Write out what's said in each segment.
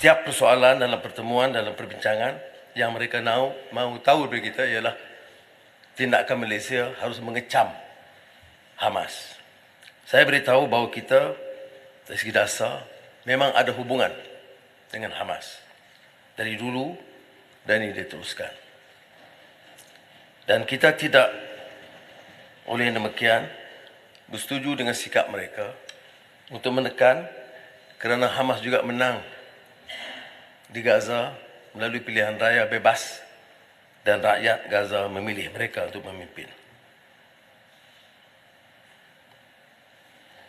setiap persoalan dalam pertemuan, dalam perbincangan yang mereka mahu tahu dari kita ialah tindakan Malaysia harus mengecam Hamas. Saya beritahu bahawa kita dari segi dasar memang ada hubungan dengan Hamas dari dulu dan ini diteruskan. Dan kita tidak oleh demikian bersetuju dengan sikap mereka untuk menekan kerana Hamas juga menang di Gaza melalui pilihan raya bebas dan rakyat Gaza memilih mereka untuk memimpin.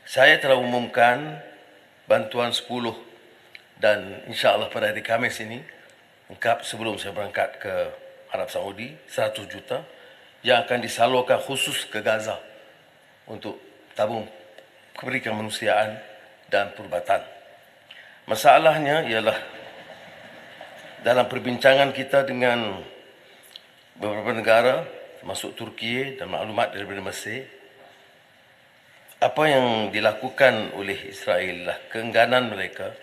Saya telah umumkan bantuan 10 dan insya-Allah pada hari Khamis ini lengkap sebelum saya berangkat ke Arab Saudi 100 juta yang akan disalurkan khusus ke Gaza untuk tabung kepentingan kemanusiaan dan perubatan. Masalahnya ialah dalam perbincangan kita dengan beberapa negara termasuk Turki dan maklumat daripada Mesir, apa yang dilakukan oleh Israel adalah keengganan mereka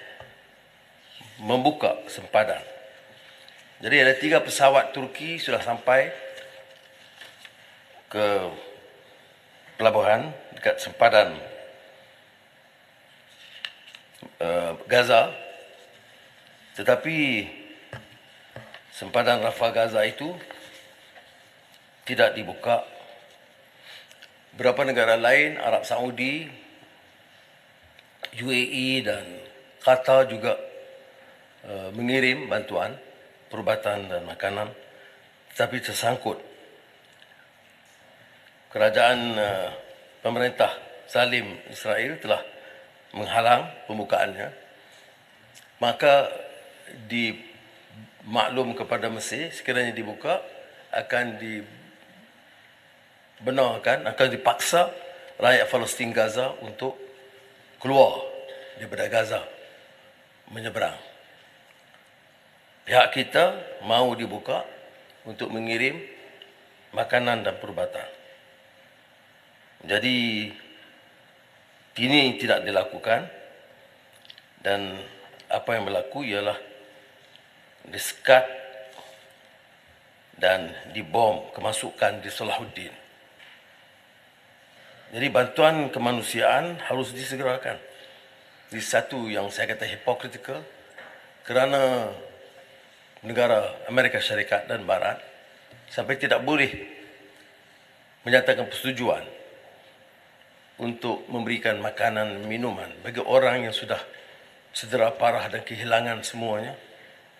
membuka sempadan. Jadi ada 3 pesawat Turki sudah sampai ke pelabuhan dekat sempadan Gaza, tetapi sempadan Rafah Gaza itu tidak dibuka. Beberapa negara lain, Arab Saudi, UAE dan Qatar juga mengirim bantuan perubatan dan makanan, tetapi tersangkut. Kerajaan pemerintah zalim Israel telah menghalang pembukaannya. Maka dimaklum kepada Mesir sekiranya dibuka akan dibenarkan, akan dipaksa rakyat Palestin Gaza untuk keluar daripada Gaza menyeberang. Pihak kita mahu dibuka untuk mengirim makanan dan perubatan. Jadi ini tidak dilakukan dan apa yang berlaku ialah disekat dan dibom kemasukan di Salahuddin. Jadi bantuan kemanusiaan harus disegerakan. Ini satu yang saya kata hypocritical kerana negara Amerika Syarikat dan Barat sampai tidak boleh menyatakan persetujuan untuk memberikan makanan minuman bagi orang yang sudah cedera parah dan kehilangan semuanya,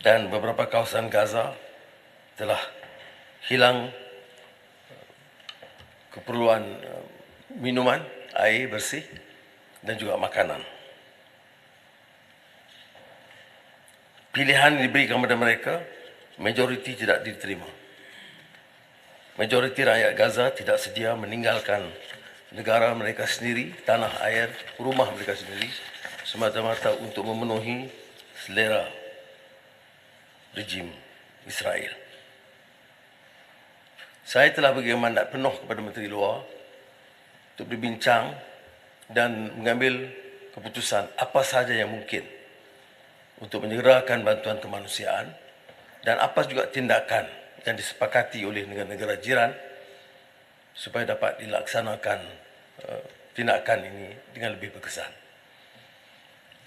dan beberapa kawasan Gaza telah hilang keperluan minuman, air bersih dan juga makanan. Pilihan diberikan kepada mereka, majoriti tidak diterima. Majoriti rakyat Gaza tidak sedia meninggalkan negara mereka sendiri, tanah air, rumah mereka sendiri, semata-mata untuk memenuhi selera rejim Israel. Saya telah bagi mandat penuh kepada Menteri Luar untuk berbincang dan mengambil keputusan apa sahaja yang mungkin untuk menyegerakan bantuan kemanusiaan dan apa juga tindakan yang disepakati oleh negara-negara jiran supaya dapat dilaksanakan tindakan ini dengan lebih berkesan.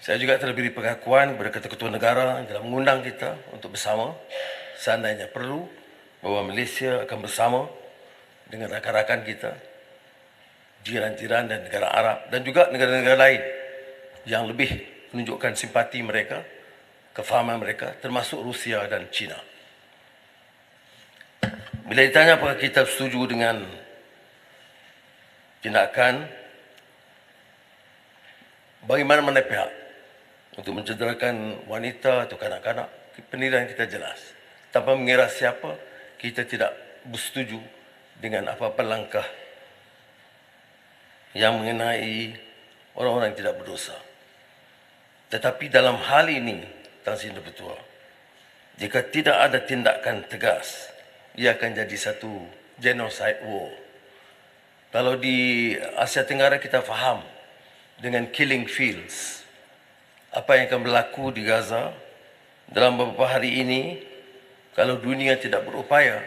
Saya juga telah beri pengakuan kepada ketua-ketua negara yang telah mengundang kita untuk bersama seandainya perlu, bahawa Malaysia akan bersama dengan rakan-rakan kita, jiran-jiran dan negara Arab dan juga negara-negara lain yang lebih menunjukkan simpati mereka, kefahaman mereka, termasuk Rusia dan China. Bila ditanya apakah kita setuju dengan tindakan bagaimana mana pihak untuk mencederakan wanita atau kanak-kanak, penilaian kita jelas. Tanpa mengira siapa, kita tidak bersetuju dengan apa-apa langkah yang mengenai orang-orang yang tidak berdosa. Tetapi dalam hal ini, Tan Sri Bertua, jika tidak ada tindakan tegas, ia akan jadi satu genocide war. Kalau di Asia Tenggara kita faham dengan killing fields, apa yang akan berlaku di Gaza dalam beberapa hari ini, kalau dunia tidak berupaya,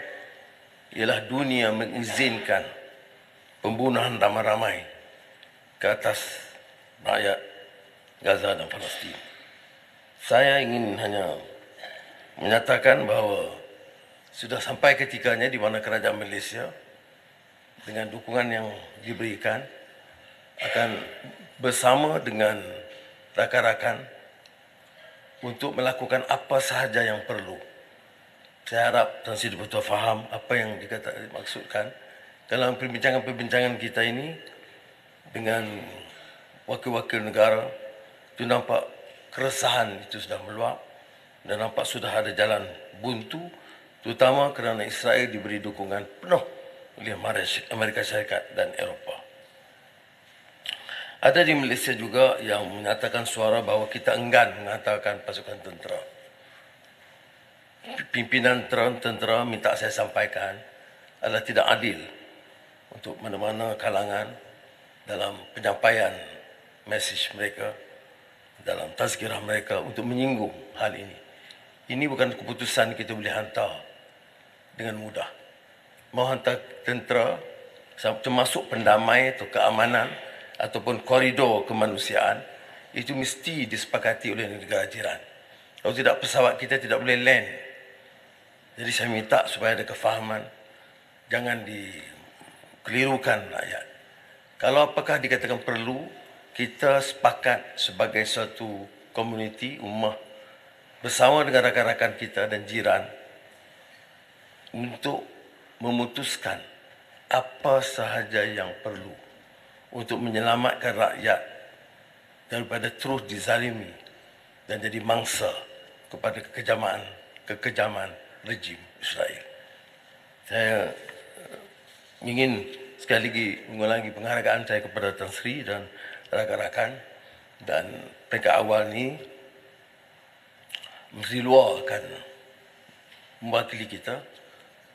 ialah dunia mengizinkan pembunuhan ramai-ramai ke atas rakyat Gaza dan Palestin. Saya ingin hanya menyatakan bahawa sudah sampai ketikanya di mana kerajaan Malaysia dengan dukungan yang diberikan akan bersama dengan rakan-rakan untuk melakukan apa sahaja yang perlu. Saya harap Tan Sri betul faham apa yang dimaksudkan dalam perbincangan-perbincangan kita ini dengan wakil-wakil negara. Itu nampak keresahan itu sudah meluap dan nampak sudah ada jalan buntu, terutama kerana Israel diberi dukungan penuh oleh Amerika Syarikat dan Eropah. Ada di Malaysia juga yang menyatakan suara bahawa kita enggan menghantarkan pasukan tentera. Pimpinan tentera minta saya sampaikan adalah tidak adil untuk mana-mana kalangan dalam penyampaian mesej mereka, dalam tazkirah mereka untuk menyinggung hal ini. Ini bukan keputusan kita boleh hantar dengan mudah. Mau hantar tentera, termasuk pendamai atau keamanan ataupun koridor kemanusiaan, itu mesti disepakati oleh negara jiran. Kalau tidak, pesawat kita tidak boleh land. Jadi saya minta supaya ada kefahaman, jangan dikelirukan rakyat. Kalau apakah dikatakan perlu, kita sepakat sebagai satu komuniti, ummah, bersama dengan rakan-rakan kita dan jiran untuk memutuskan apa sahaja yang perlu untuk menyelamatkan rakyat daripada terus dizalimi dan jadi mangsa kepada kekejaman rejim Israel. Saya ingin sekali lagi mengulangi penghargaan saya kepada Tan Sri dan rakan-rakan, dan peringkat awal ni Menteri Luar akan mewakili kita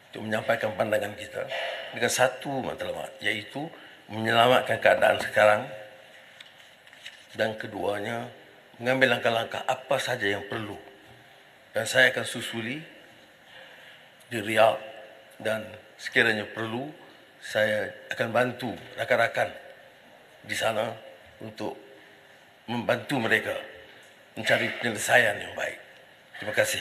untuk menyampaikan pandangan kita dengan satu matlamat, iaitu menyelamatkan keadaan sekarang, dan keduanya mengambil langkah-langkah apa saja yang perlu. Dan saya akan susuli di Riyadh, dan sekiranya perlu saya akan bantu rakan-rakan di sana untuk membantu mereka mencari penyelesaian yang baik. Terima kasih.